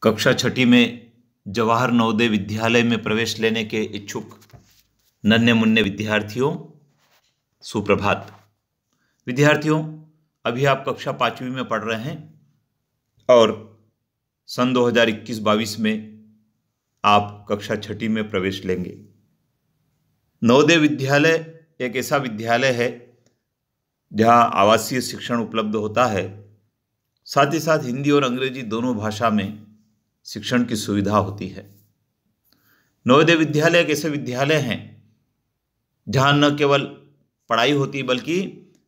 कक्षा छठी में जवाहर नवोदय विद्यालय में प्रवेश लेने के इच्छुक नन्हे मुन्ने विद्यार्थियों, सुप्रभात। विद्यार्थियों, अभी आप कक्षा 5वीं में पढ़ रहे हैं और सन 2021-22 में आप कक्षा छठी में प्रवेश लेंगे। नवोदय विद्यालय एक ऐसा विद्यालय है जहां आवासीय शिक्षण उपलब्ध होता है, साथ ही साथ हिंदी और अंग्रेजी दोनों भाषा में शिक्षण की सुविधा होती है। नवोदय विद्यालय एक ऐसे विद्यालय हैं जहां न केवल पढ़ाई होती है बल्कि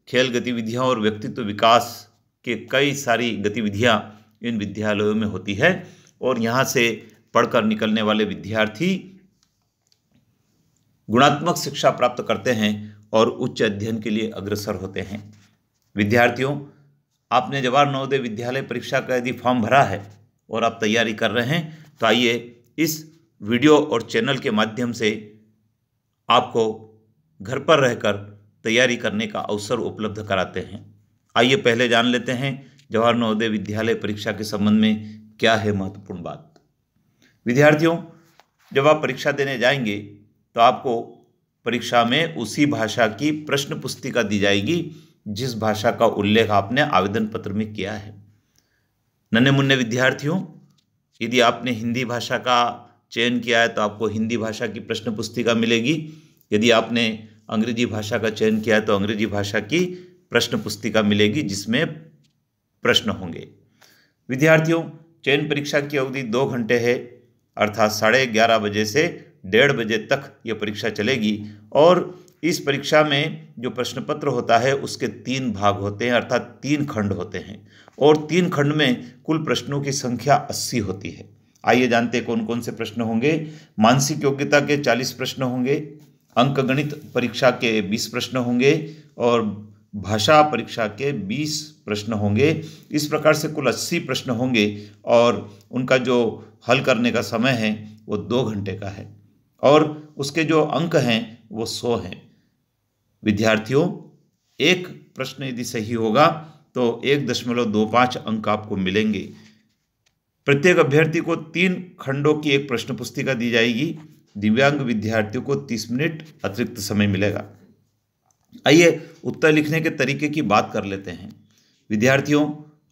खेल गतिविधियां और व्यक्तित्व विकास के कई सारी गतिविधियां इन विद्यालयों में होती है और यहाँ से पढ़कर निकलने वाले विद्यार्थी गुणात्मक शिक्षा प्राप्त करते हैं और उच्च अध्ययन के लिए अग्रसर होते हैं। विद्यार्थियों, आपने जवाहर नवोदय विद्यालय परीक्षा का यदि फॉर्म भरा है और आप तैयारी कर रहे हैं तो आइए इस वीडियो और चैनल के माध्यम से आपको घर पर रहकर तैयारी करने का अवसर उपलब्ध कराते हैं। आइए पहले जान लेते हैं जवाहर नवोदय विद्यालय परीक्षा के संबंध में क्या है महत्वपूर्ण बात। विद्यार्थियों, जब आप परीक्षा देने जाएंगे तो आपको परीक्षा में उसी भाषा की प्रश्न पुस्तिका दी जाएगी जिस भाषा का उल्लेख आपने आवेदन पत्र में किया है। नन्हे मुन्ने विद्यार्थियों, यदि आपने हिंदी भाषा का चयन किया है तो आपको हिंदी भाषा की प्रश्न पुस्तिका मिलेगी। यदि आपने अंग्रेजी भाषा का चयन किया है तो अंग्रेजी भाषा की प्रश्न पुस्तिका मिलेगी जिसमें प्रश्न होंगे। विद्यार्थियों, चयन परीक्षा की अवधि 2 घंटे है, अर्थात 11:30 बजे से 1:30 बजे तक यह परीक्षा चलेगी और इस परीक्षा में जो प्रश्न पत्र होता है उसके 3 भाग होते हैं, अर्थात 3 खंड होते हैं और 3 खंड में कुल प्रश्नों की संख्या 80 होती है। आइए जानते हैं कौन कौन से प्रश्न होंगे। मानसिक योग्यता के 40 प्रश्न होंगे, अंकगणित परीक्षा के 20 प्रश्न होंगे और भाषा परीक्षा के 20 प्रश्न होंगे। इस प्रकार से कुल 80 प्रश्न होंगे और उनका जो हल करने का समय है वो 2 घंटे का है और उसके जो अंक हैं वो 100 हैं। विद्यार्थियों, एक प्रश्न यदि सही होगा तो 1.25 अंक आपको मिलेंगे। प्रत्येक अभ्यर्थी को 3 खंडों की एक प्रश्न पुस्तिका दी जाएगी। दिव्यांग विद्यार्थियों को 30 मिनट अतिरिक्त समय मिलेगा। आइए उत्तर लिखने के तरीके की बात कर लेते हैं। विद्यार्थियों,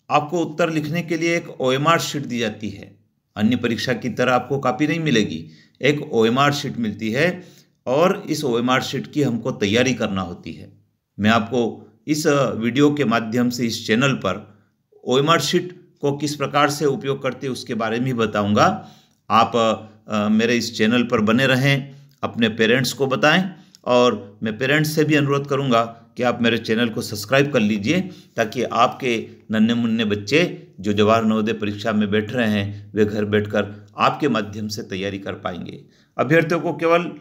आपको उत्तर लिखने के लिए एक OMR शीट दी जाती है। अन्य परीक्षा की तरह आपको कॉपी नहीं मिलेगी, एक OMR शीट मिलती है और इस OMR शीट की हमको तैयारी करना होती है। मैं आपको इस वीडियो के माध्यम से इस चैनल पर OMR शीट को किस प्रकार से उपयोग करते हैं उसके बारे में भी बताऊंगा। आप मेरे इस चैनल पर बने रहें, अपने पेरेंट्स को बताएं और मैं पेरेंट्स से भी अनुरोध करूंगा कि आप मेरे चैनल को सब्सक्राइब कर लीजिए ताकि आपके नन्हे मुन्ने बच्चे जो जवाहर नवोदय परीक्षा में बैठ रहे हैं वे घर बैठकर आपके माध्यम से तैयारी कर पाएंगे। अभ्यर्थियों को केवल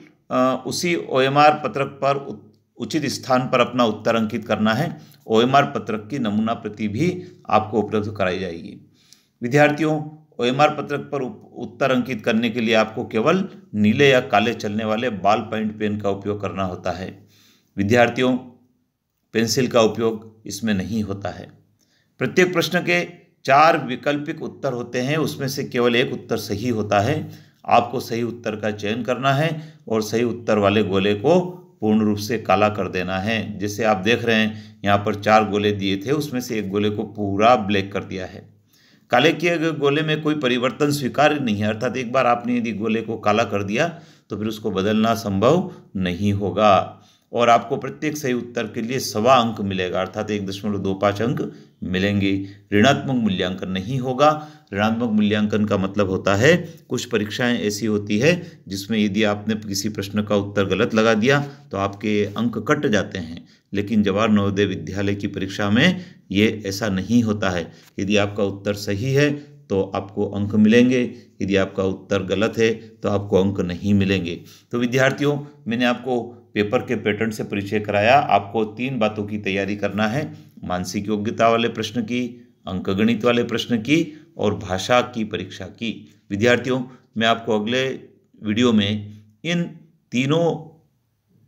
उसी OMR पत्रक पर उचित स्थान पर अपना उत्तर अंकित करना है। OMR पत्रक की नमूना प्रति भी आपको उपलब्ध कराई जाएगी। विद्यार्थियों, OMR पत्रक पर उत्तर अंकित करने के लिए आपको केवल नीले या काले चलने वाले बॉल पॉइंट पेन का उपयोग करना होता है। विद्यार्थियों, पेंसिल का उपयोग इसमें नहीं होता है। प्रत्येक प्रश्न के 4 वैकल्पिक उत्तर होते हैं, उसमें से केवल एक उत्तर सही होता है। आपको सही उत्तर का चयन करना है और सही उत्तर वाले गोले को पूर्ण रूप से काला कर देना है। जैसे आप देख रहे हैं यहाँ पर 4 गोले दिए थे, उसमें से एक गोले को पूरा ब्लैक कर दिया है। काले किए गए गोले में कोई परिवर्तन स्वीकार्य नहीं है, अर्थात एक बार आपने यदि गोले को काला कर दिया तो फिर उसको बदलना संभव नहीं होगा और आपको प्रत्येक सही उत्तर के लिए 1.25 अंक मिलेगा, अर्थात 1.25 अंक मिलेंगे। ऋणात्मक मूल्यांकन नहीं होगा। ऋणात्मक मूल्यांकन का मतलब होता है कुछ परीक्षाएं ऐसी होती है जिसमें यदि आपने किसी प्रश्न का उत्तर गलत लगा दिया तो आपके अंक कट जाते हैं, लेकिन जवाहर नवोदय विद्यालय की परीक्षा में ये ऐसा नहीं होता है। यदि आपका उत्तर सही है तो आपको अंक मिलेंगे, यदि आपका उत्तर गलत है तो आपको अंक नहीं मिलेंगे। तो विद्यार्थियों, मैंने आपको पेपर के पैटर्न से परिचय कराया। आपको 3 बातों की तैयारी करना है, मानसिक योग्यता वाले प्रश्न की, अंकगणित वाले प्रश्न की और भाषा की परीक्षा की। विद्यार्थियों, मैं आपको अगले वीडियो में इन तीनों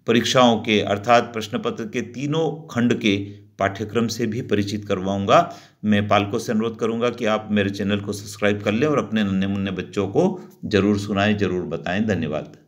परीक्षाओं के अर्थात प्रश्न पत्र के तीनों खंड के पाठ्यक्रम से भी परिचित करवाऊंगा। मैं पालकों से अनुरोध करूंगा कि आप मेरे चैनल को सब्सक्राइब कर लें और अपने नन्हे मुन्ने बच्चों को जरूर सुनाएं, जरूर बताएं। धन्यवाद।